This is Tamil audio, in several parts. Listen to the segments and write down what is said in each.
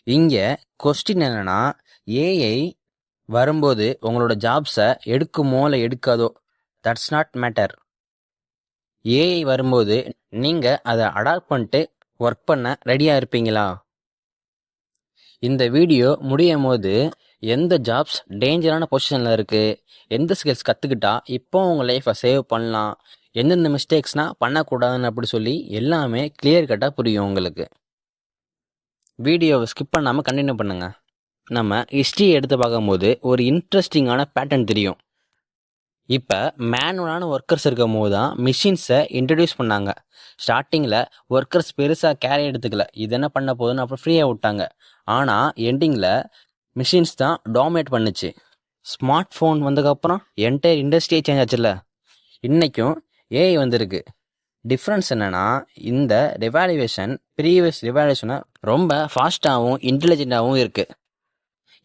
இங்கே கொஸ்டின் என்னன்னா, ஏஐ வரும்போது உங்களோட ஜாப்ஸை எடுக்குமோ இல்லை எடுக்காதோ, தட்ஸ் நாட் மேட்டர். ஏஐ வரும்போது நீங்கள் அதை அடாப்ட் பண்ணிட்டு ஒர்க் பண்ண ரெடியாக இருப்பீங்களா? இந்த வீடியோ முடியும் போது எந்த ஜாப்ஸ் டேஞ்சரான பொசிஷனில் இருக்குது, எந்த ஸ்கில்ஸ் கற்றுக்கிட்டா இப்போ உங்கள் லைஃப்பை சேவ் பண்ணலாம், எந்தெந்த மிஸ்டேக்ஸ்னால் பண்ணக்கூடாதுன்னு அப்படி சொல்லி எல்லாமே கிளியர் கட்டாக புரியும் உங்களுக்கு. வீடியோவை ஸ்கிப் பண்ணாமல் கண்டினியூ பண்ணுங்கள். நம்ம ஹிஸ்ட்ரியை எடுத்து பார்க்கும்போது ஒரு இன்ட்ரெஸ்டிங்கான பேட்டர்ன் தெரியும். இப்போ மேனுவலான ஒர்க்கர்ஸ் இருக்கும் போது தான் மிஷின்ஸை இன்ட்ரடியூஸ் பண்ணாங்க. ஸ்டார்டிங்கில் ஒர்க்கர்ஸ் பெருசாக கேர் எடுத்துக்கல, இது என்ன பண்ண போகுதுன்னு அப்புறம் ஃப்ரீயாக விட்டாங்க. ஆனால் எண்டிங்கில் மிஷின்ஸ் தான் டாமினேட் பண்ணுச்சு. ஸ்மார்ட் ஃபோன் வந்ததுக்கப்புறம் என்டையர் இண்டஸ்ட்ரியே சேஞ்ச் ஆச்சுல்ல. இன்றைக்கும் ஏஐ வந்திருக்கு. டிஃப்ரென்ஸ் என்னென்னா, இந்த ரிவாலுவேஷன் ப்ரீவியஸ் ரிவாலுவேஷனை ரொம்ப ஃபாஸ்ட்டாகவும் இன்டெலிஜென்ட்டாகவும் இருக்குது.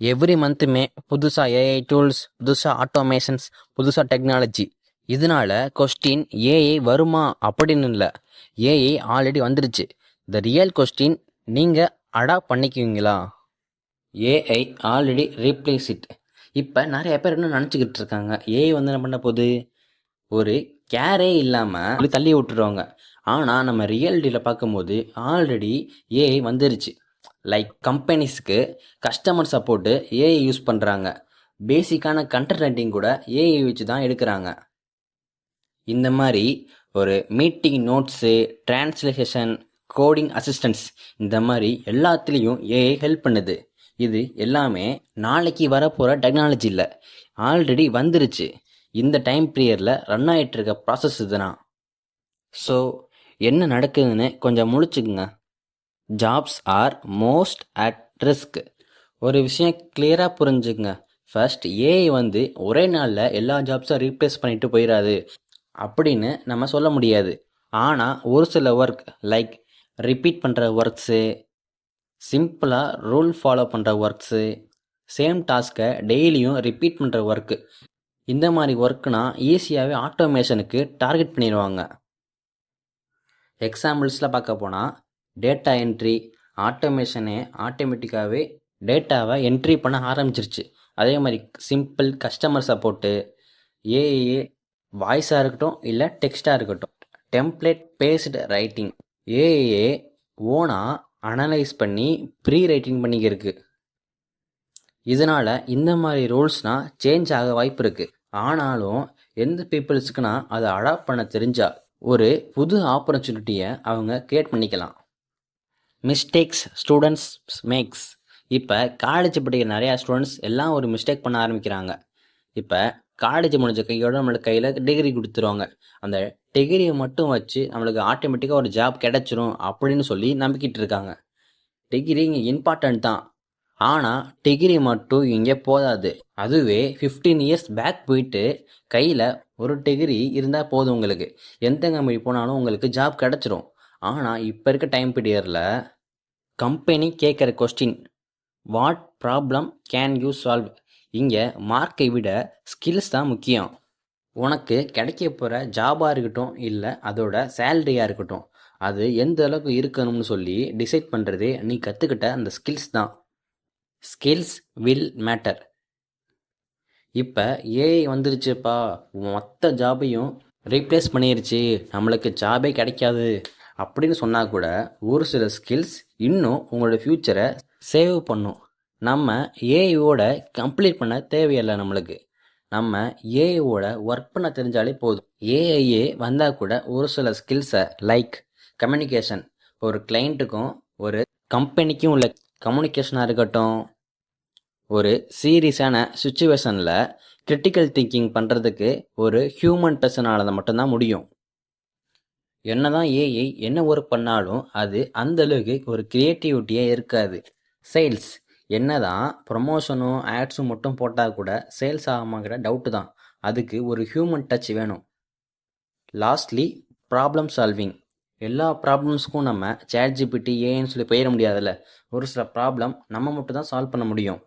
எவ்ரி மந்த்துமே புதுசாக ஏஐ டூல்ஸ், புதுசாக ஆட்டோமேஷன்ஸ், புதுசாக டெக்னாலஜி. இதனால கொஸ்டின் ஏஐ வருமா அப்படின்னு இல்லை, ஏஐ ஆல்ரெடி வந்துருச்சு. த ரியல் கொஸ்டின், நீங்கள் அடாப்ட் பண்ணிக்குவீங்களா? AI already replace it. இப்போ நிறைய பேர் என்ன நினச்சிக்கிட்டு இருக்காங்க, ஏஐ வந்து என்ன பண்ண போகுது, ஒரு கேரே இல்லாமல் தள்ளி விட்டுருவாங்க. ஆனால் நம்ம ரியாலிட்டியில் பார்க்கும்போது ஆல்ரெடி ஏஐ வந்துருச்சு. லைக் கம்பெனிஸ்க்கு கஸ்டமர் சப்போர்ட்டு ஏஐ யூஸ் பண்ணுறாங்க. பேசிக்கான கண்டென்ட் ரைட்டிங் கூட ஏஐ வச்சு தான் எடுக்கிறாங்க. இந்த மாதிரி ஒரு meeting notes, translation, coding assistance, இந்த மாதிரி எல்லாத்துலேயும் ஏஐ ஹெல்ப் பண்ணுது. இது எல்லாமே நாளைக்கு வரப்போகிற டெக்னாலஜி இல்லை, ஆல்ரெடி வந்துருச்சு. இந்த டைம் பீரியடில் ரன் ஆகிட்டு இருக்க ப்ராசஸ் இதுதான். ஸோ என்ன நடக்குதுன்னு கொஞ்சம் முழிச்சுக்குங்க. Jobs are most at risk. ஒரு விஷயம் கிளியராக புரிஞ்சுக்குங்க. ஃபர்ஸ்ட், ஏஐ வந்து ஒரே நாளில் எல்லா ஜாப்ஸும் ரீப்ளேஸ் பண்ணிட்டு போயிடாது அப்படின்னு நம்ம சொல்ல முடியாது. ஆனால் ஒரு சில ஒர்க், லைக் ரிப்பீட் பண்ணுற ஒர்க்ஸு, சிம்பிளாக ரூல் ஃபாலோ பண்ணுற ஒர்க்ஸு, சேம் டாஸ்க்கை டெய்லியும் ரிப்பீட் பண்ணுற ஒர்க்கு, இந்த மாதிரி ஒர்க்குனா ஈஸியாகவே ஆட்டோமேஷனுக்கு டார்கெட் பண்ணிடுவாங்க. எக்ஸாம்பிள்ஸில் பார்க்க போனால், டேட்டா என்ட்ரி ஆட்டோமேஷனே ஆட்டோமேட்டிக்காகவே டேட்டாவை என்ட்ரி பண்ண ஆரம்பிச்சிருச்சு. அதே மாதிரி சிம்பிள் கஸ்டமர் சப்போர்ட்டு, ஏஏ வாய்ஸாக இருக்கட்டும் இல்லை டெக்ஸ்டாக இருக்கட்டும், டெம்ப்ளேட் பேஸ்டு ரைட்டிங், ஏஏ ஓனாக அனலைஸ் பண்ணி ப்ரீ ரைட்டிங் பண்ணிக்கிருக்கு. இதனால் இந்த மாதிரி ரூல்ஸ்னால் சேஞ்ச் ஆக வாய்ப்பு இருக்குது. ஆனாலும் எந்த பீப்புள்ஸுக்குன்னா அதை அடாப்ட் பண்ண தெரிஞ்சால் ஒரு புது ஆப்பர்ச்சுனிட்டியை அவங்க கிரியேட் பண்ணிக்கலாம். Mistakes students makes. இப்போ காலேஜ் படிக்கிற நிறையா ஸ்டூடெண்ட்ஸ் எல்லாம் ஒரு மிஸ்டேக் பண்ண ஆரம்பிக்கிறாங்க. இப்போ காலேஜ் முடிஞ்ச கையோடு நம்மளுக்கு கையில் டிகிரி கொடுத்துருவாங்க. அந்த டிகிரியை மட்டும் வச்சு நம்மளுக்கு ஆட்டோமேட்டிக்காக ஒரு ஜாப் கிடச்சிரும் அப்படின்னு சொல்லி நம்பிக்கிட்டு இருக்காங்க. டிகிரி இங்கே இம்பார்ட்டன்ட் தான், ஆனால் டிகிரி மட்டும் இங்கே போதாது. அதுவே 15 இயர்ஸ் பேக் போயிட்டு கையில் ஒரு டிகிரி இருந்தால் போதும், உங்களுக்கு எந்த கம்பெனி போனாலும் உங்களுக்கு ஜாப் கிடச்சிரும். ஆனால் இப்போ இருக்க டைம் பீரியடில் கம்பெனி கேட்குற question, what problem can you solve? இங்கே மார்க்கை விட ஸ்கில்ஸ் தான் முக்கியம். உனக்கு கிடைக்க போகிற ஜாபாக இருக்கட்டும் இல்லை அதோட சேலரியாக இருக்கட்டும், அது எந்த அளவுக்கு இருக்கணும்னு சொல்லி டிசைட் பண்ணுறதே நீ கற்றுக்கிட்ட அந்த ஸ்கில்ஸ் தான். Skills will matter. இப்போ ஏஐ வந்துருச்சுப்பா, மொத்த ஜாபையும் ரீப்ளேஸ் பண்ணிருச்சு, நம்மளுக்கு ஜாபே கிடைக்காது அப்படின்னு சொன்னால் கூட ஒரு சில ஸ்கில்ஸ் இன்னும் உங்களோட ஃப்யூச்சரை சேவ் பண்ணும். நம்ம ஏஐயோட கம்ப்ளீட் பண்ண தேவையில்லை, நம்ம ஏஐயோட ஒர்க் பண்ண தெரிஞ்சாலே போதும். ஏஐஏ வந்தால் கூட ஒரு சில ஸ்கில்ஸை, லைக் கம்யூனிகேஷன், ஒரு கிளைண்ட்டுக்கும் ஒரு கம்பெனிக்கும் உள்ள கம்யூனிகேஷனாக இருக்கட்டும், ஒரு சீரியஸான சுச்சுவேஷனில் கிரிட்டிக்கல் திங்கிங் பண்ணுறதுக்கு ஒரு ஹியூமன் பர்சனால் மட்டும்தான் முடியும். என்னதான் ஏஐ என்ன ஒர்க் பண்ணாலும் அது அந்தளவுக்கு ஒரு க்ரியேட்டிவிட்டியே இருக்காது. சேல்ஸ் என்னதான் ப்ரொமோஷனும் ஆட்ஸும் மட்டும் போட்டால் கூட சேல்ஸ் ஆகாமக்கிற டவுட்டு தான். அதுக்கு ஒரு ஹியூமன் டச் வேணும். Lastly, problem solving. எல்லா ப்ராப்ளம்ஸுக்கும் நம்ம ChatGPT ஏன்னு சொல்லி போயிட முடியாதுல்ல. ஒரு சில ப்ராப்ளம் நம்ம மட்டும் தான் சால்வ் பண்ண முடியும்.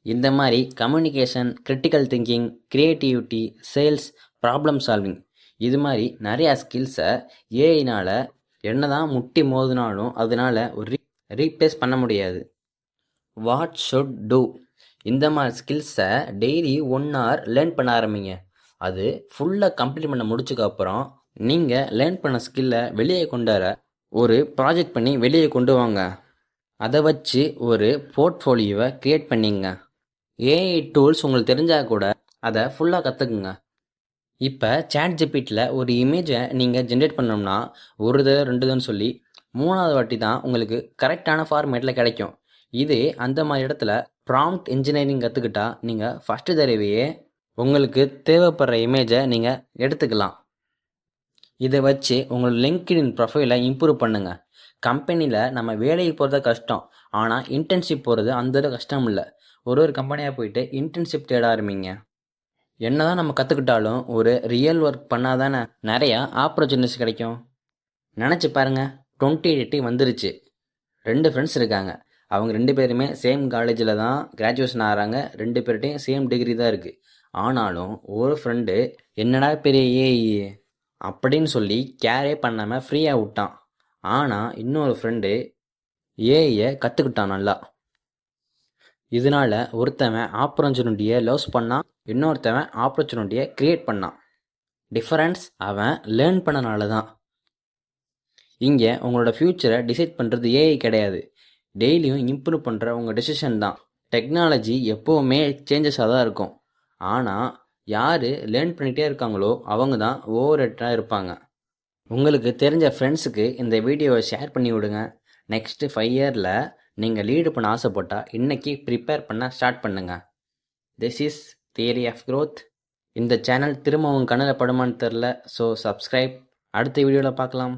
இந்த மாதிரி communication, critical thinking, creativity, sales, problem solving, இது மாதிரி நிறையா ஸ்கில்ஸை ஏஐனால் என்ன தான் முட்டி மோதினாலும் அதனால் ஒரு ரீப்ளேஸ் பண்ண முடியாது. What should do? இந்த மாதிரி ஸ்கில்ஸை டெய்லி 1 hour லேர்ன் பண்ண ஆரம்பிங்க. அது ஃபுல்லாக கம்ப்ளீட் பண்ண முடிச்சதுக்கப்புறம் நீங்கள் லேர்ன் பண்ண ஸ்கில்லை வெளியே கொண்டு வர ஒரு ப்ராஜெக்ட் பண்ணி வெளியே கொண்டு வாங்க. அதை வச்சு ஒரு போர்ட்ஃபோலியோவை க்ரியேட் பண்ணிங்க. ஏஐ டூல்ஸ் உங்களுக்கு தெரிஞ்சால் கூட அதை ஃபுல்லாக கற்றுக்குங்க. இப்போ ChatGPTல ஒரு இமேஜை நீங்கள் ஜென்ரேட் பண்ணோம்னா 1 தடவை 2 தடவைன்னு சொல்லி 3ஆவது வாட்டி தான் உங்களுக்கு கரெக்டான ஃபார்மேட்டில் கிடைக்கும். இதே அந்த மாதிரி இடத்துல ப்ராம்ப்ட் இன்ஜினியரிங் கற்றுக்கிட்டா நீங்கள் ஃபஸ்ட்டு தடவையே உங்களுக்கு தேவைப்படுற இமேஜை நீங்கள் எடுத்துக்கலாம். இதை வச்சு உங்கள் லிங்க்டின் ப்ரொஃபைலை இம்ப்ரூவ் பண்ணுங்கள். கம்பெனியில் நம்ம வேலைக்கு போகிறது கஷ்டம், ஆனால் இன்டர்ன்ஷிப் போகிறது அந்த கஷ்டம் இல்லை. ஒரு கம்பெனியாக போயிட்டு இன்டர்ன்ஷிப் தேட ஆரம்பிங்க. என்னதான் நம்ம கற்றுக்கிட்டாலும் ஒரு ரியல் ஒர்க் பண்ணால் தானே நிறையா ஆப்பர்ச்சுனிட்டிஸ் கிடைக்கும். நினச்சி பாருங்கள், 2020 வந்துருச்சு. 2 ஃப்ரெண்ட்ஸ் இருக்காங்க. அவங்க 2 பேருமே சேம் காலேஜில் தான் கிராஜுவேஷன் ஆகிறாங்க. 2 பேர்கிட்டையும் சேம் டிகிரி தான் இருக்குது. ஆனாலும் ஒரு ஃப்ரெண்டு என்னடா பெரிய ஏஐ அப்படின்னு சொல்லி கேரே பண்ணாமல் ஃப்ரீயாக விட்டான். ஆனால் இன்னொரு ஃப்ரெண்டு ஏஐயை கற்றுக்கிட்டான் நல்லா. இதனால ஒருத்தவன் ஆப்பர்ச்சுனிட்டியை லாஸ் பண்ணான், இன்னொருத்தவன் ஆப்பர்ச்சுனிட்டியை க்ரியேட் பண்ணான். டிஃபரன்ஸ் அவன் லேர்ன் பண்ணனால தான். இங்கே உங்களோட ஃப்யூச்சரை டிசைட் பண்ணுறது ஏஐ கிடையாது, டெய்லியும் இம்ப்ரூவ் பண்ணுற உங்கள் டெசிஷன் தான். டெக்னாலஜி எப்போவுமே சேஞ்சஸாக தான் இருக்கும், ஆனால் யார் லேர்ன் பண்ணிகிட்டே இருக்காங்களோ அவங்க தான் ஓவர் ரேட்டாக இருப்பாங்க. உங்களுக்கு தெரிஞ்ச ஃப்ரெண்ட்ஸுக்கு இந்த வீடியோவை ஷேர் பண்ணி விடுங்க. நெக்ஸ்ட்டு 5 இயரில் நீங்கள் லீடு பண்ண ஆசைப்பட்டால் இன்றைக்கி ப்ரிப்பேர் பண்ண ஸ்டார்ட் பண்ணுங்கள். This is theory of growth. இந்த சேனல் திரும்ப உங்கள் கண்ணில் படுமான்னு தெரில, ஸோ சப்ஸ்கிரைப். அடுத்த வீடியோவில் பார்க்கலாம்.